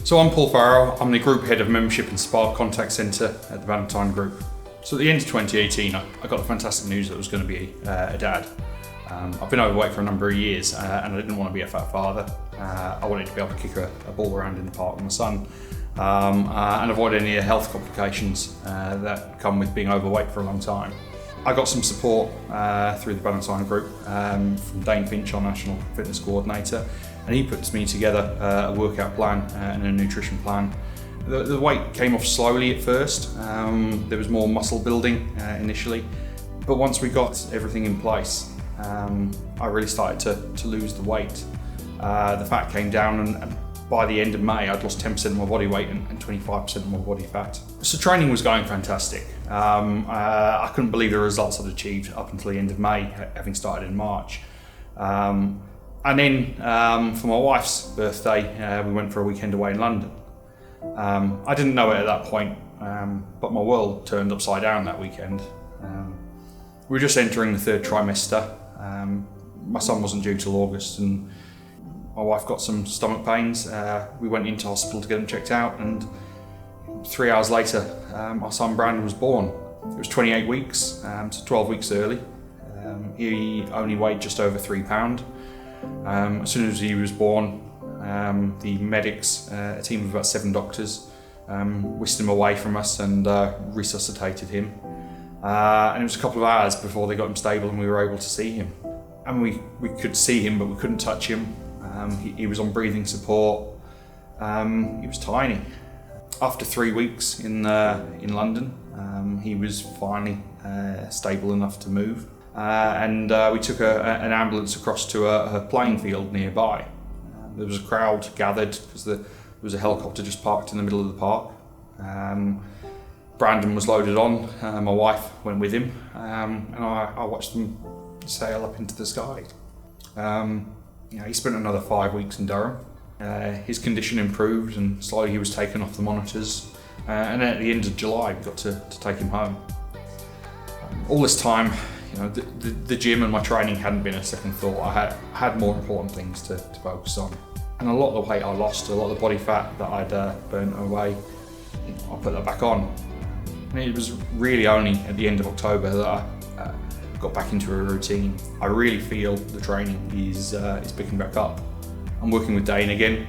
So I'm Paul Farrow. I'm the Group Head of Membership and Spa Contact Centre at the Valentine Group. So at the end of 2018, I got the fantastic news that I was going to be a dad. I've been overweight for a number of years and I didn't want to be a fat father. I wanted to be able to kick a ball around in the park with my son and avoid any health complications that come with being overweight for a long time. I got some support through the Valentine Group from Dane Finch, our National Fitness Coordinator, and he puts me together a workout plan and a nutrition plan. The weight came off slowly at first. There was more muscle building initially, but once we got everything in place, I really started to lose the weight. The fat came down, and by the end of May, I'd lost 10% of my body weight and 25% of my body fat. So training was going fantastic. I couldn't believe the results I'd achieved up until the end of May, having started in March. And then for my wife's birthday, we went for a weekend away in London. I didn't know it at that point, but my world turned upside down that weekend. We were just entering the third trimester. My son wasn't due till August, and my wife got some stomach pains. We went into hospital to get him checked out, and 3 hours later, our son Brandon was born. It was 28 weeks, so 12 weeks early. He only weighed just over £3. As soon as he was born, the medics, a team of about 7 doctors, whisked him away from us and resuscitated him. And it was a couple of hours before they got him stable and we were able to see him. And we could see him, but we couldn't touch him. He was on breathing support. He was tiny. After 3 weeks in London, he was finally stable enough to move. And we took an ambulance across to a playing field nearby. There was a crowd gathered because there was a helicopter just parked in the middle of the park. Brandon was loaded on, my wife went with him, and I watched them sail up into the sky. He spent another 5 weeks in Durham. His condition improved and slowly he was taken off the monitors. And then at the end of July, we got to take him home. All this time, the gym and my training hadn't been a second thought. I had more important things to focus on. And a lot of the weight I lost, a lot of the body fat that I'd burnt away, I put that back on. And it was really only at the end of October that I got back into a routine. I really feel the training is picking back up. I'm working with Dane again.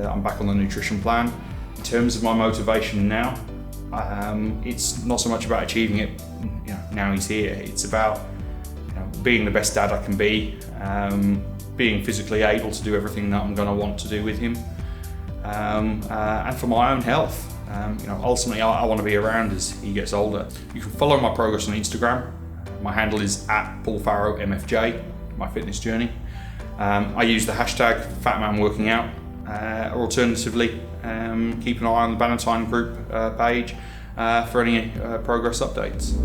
I'm back on the nutrition plan. In terms of my motivation now, it's not so much about achieving it. Now he's here. It's about being the best dad I can be, being physically able to do everything that I'm going to want to do with him, and for my own health. Ultimately, I want to be around as he gets older. You can follow my progress on Instagram. My handle is @PaulFarrowMFJ, my fitness journey. I use the hashtag #FatManWorkingOut, or alternatively, keep an eye on the Valentine Group page for any progress updates.